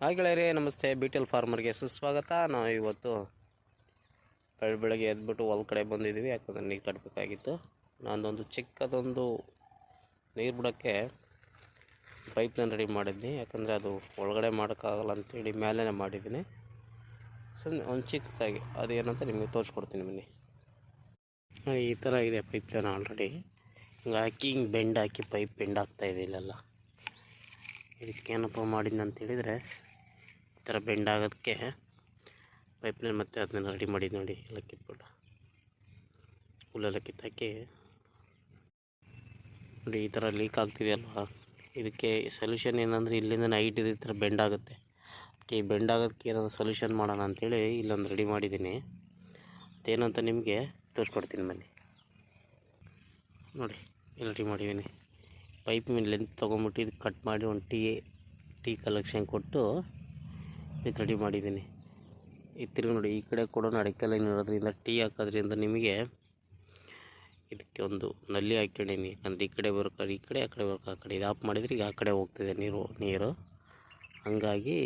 Hi ಗೆಳೆಯರೇ, ನಮಸ್ತೆ. BTL ಫಾರ್ಮರ್ಗೆ ಸುಸ್ವಾಗತ. ನಾವು ಇವತ್ತು ಬೆಳಗ್ಗೆ ಎದ್ಬಿಟ್ಟು ಹೊಲ ಕಡೆ ಬಂದಿದ್ದೀವಿ. ಯಾಕಂದರೆ ನೀರು ಕಟ್ಟಬೇಕಾಗಿತ್ತು. ನಾನೊಂದು ಚಿಕ್ಕದೊಂದು ನೀರು ಬಿಡೋಕ್ಕೆ ಪೈಪ್ಲೈನ್ ರೆಡಿ ಮಾಡಿದ್ದೀನಿ. ಯಾಕಂದರೆ ಅದು ಒಳಗಡೆ ಮಾಡೋಕ್ಕಾಗಲ್ಲ ಅಂತೇಳಿ ಮೇಲೇ ಮಾಡಿದ್ದೀನಿ. ಒಂದು ಚಿಕ್ಕದಾಗಿ ಅದೇನಂತ ನಿಮಗೆ ತೋರಿಸ್ಕೊಡ್ತೀನಿ ಬನ್ನಿ. ಈ ಥರ ಇದೆ ಪೈಪ್ಲೈನ್ ಆಲ್ರೆಡಿ. ಹಿಂಗೆ ಬೆಂಡ್ ಹಾಕಿ ಪೈಪ್ ಬೆಂಡ್ ಆಗ್ತಾಯಿದೆ ಇಲ್ಲೆಲ್ಲ. ಇದಕ್ಕೇನಪ್ಪ ಮಾಡಿದ್ನಿ ಅಂತೇಳಿದರೆ, ಈ ಥರ ಬೆಂಡ್ ಆಗೋದಕ್ಕೆ ಪೈಪ್ಲೈನ್ ಮತ್ತೆ ಅದನ್ನ ರೆಡಿ ಮಾಡಿದ್ದು ನೋಡಿ. ಎಲ್ಲ ಕಿತ್ಬಿಟ್ಟು ಹುಲ್ಲೆಲ್ಲ ಕಿತ್ತಾಕಿ ನೋಡಿ. ಈ ಥರ ಲೀಕ್ ಆಗ್ತಿದೆಯಲ್ವ, ಇದಕ್ಕೆ ಸೊಲ್ಯೂಷನ್ ಏನಂದರೆ ಇಲ್ಲಿಂದ ನೈಟ್ ಈ ಥರ ಬೆಂಡ್ ಆಗುತ್ತೆ. ಈ ಬೆಂಡ್ ಆಗೋದಕ್ಕೆ ಏನಾದರೂ ಸೊಲ್ಯೂಷನ್ ಮಾಡೋಣ ಅಂಥೇಳಿ ಇಲ್ಲೊಂದು ರೆಡಿ ಮಾಡಿದ್ದೀನಿ. ಅದೇನಂತ ನಿಮಗೆ ತೋರಿಸ್ಕೊಡ್ತೀನಿ ಬನ್ನಿ. ನೋಡಿ, ಇಲ್ಲಿ ರೆಡಿ ಮಾಡಿದ್ದೀನಿ. ಪೈಪ್ ಮೇಲೆ ಲೆಂತ್ ತೊಗೊಂಬಿಟ್ಟು ಇದು ಕಟ್ ಮಾಡಿ ಒಂದು ಟೀ ಕಲೆಕ್ಷನ್ ಕೊಟ್ಟು ಇದಕ್ಕೆ ರೆಡಿ ಮಾಡಿದ್ದೀನಿ. ಈ ತಿರುಗಿ ನೋಡಿ, ಈ ಕಡೆ ಕೂಡ ಅಡಿಕೆ ಲೈನ್ ಇರೋದ್ರಿಂದ ಟೀ ಹಾಕೋದ್ರಿಂದ ನಿಮಗೆ ಇದಕ್ಕೆ ಒಂದು ನಲ್ಲಿ ಹಾಕ್ಕೊಂಡಿನಿ. ಯಾಕಂದರೆ ಈ ಕಡೆ ಬರ್ಬೇಕಾದ್ರೆ ಈ ಕಡೆ, ಆ ಕಡೆ ಬರ್ಬೇಕು ಆ ಕಡೆ. ಇದು ಆಫ್ ಮಾಡಿದರೆ ಈಗ ಆ ಕಡೆ ಹೋಗ್ತಿದೆ ನೀರು. ಹಾಗಾಗಿ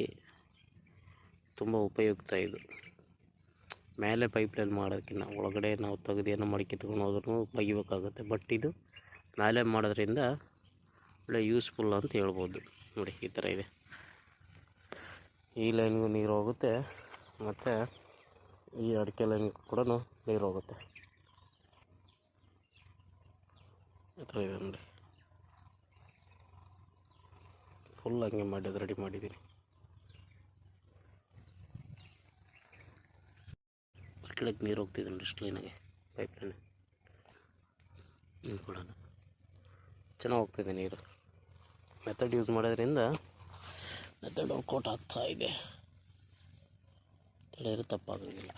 ತುಂಬ ಉಪಯುಕ್ತ ಇದು. ಮೇಲೆ ಪೈಪ್ಲೈನ್ ಮಾಡೋದಕ್ಕಿಂತ ಒಳಗಡೆ ನಾವು ತೆಗೆದೇನೋ ಮಡಿಕೆ ತೊಗೊಂಡು ಹೋದ್ರೂ ತೆಗಿಬೇಕಾಗುತ್ತೆ. ಬಟ್ ಇದು ಮೇಲೆ ಮಾಡೋದ್ರಿಂದ ಒಳ್ಳೆ ಯೂಸ್ಫುಲ್ ಅಂತ ಹೇಳ್ಬೋದು. ನೋಡಿ, ಈ ಥರ ಇದೆ. ಈ ಲೈನ್ಗೂ ನೀರು ಹೋಗುತ್ತೆ ಮತ್ತು ಈ ಅಡಿಕೆ ಲೈನ್ಗೂ ಕೂಡ ನೀರು ಹೋಗುತ್ತೆ. ಈ ಥರ ಇದೆ ನೋಡಿ. ಫುಲ್ ಹಂಗೆ ಮಾಡೋದು ರೆಡಿ ಮಾಡಿದ್ದೀನಿ. ಕೆಳಗೆ ನೀರು ಹೋಗ್ತಿದೆ ನೋಡಿ, ಇಷ್ಟು ಲೈನಾಗೆ ಪೈಪ್ಲೈನ್ ನೀರು ಕೂಡ ಚೆನ್ನಾಗಿ ಹೋಗ್ತಿದೆ ನೀರು. ಮೆಥಡ್ ಯೂಸ್ ಮಾಡೋದ್ರಿಂದ ಮೆಥಡ್ ವರ್ಕೌಟ್ ಆಗ್ತಾ ಇದೆ. ತಡೆಯೋದು ತಪ್ಪಾಗೋದಿಲ್ಲ.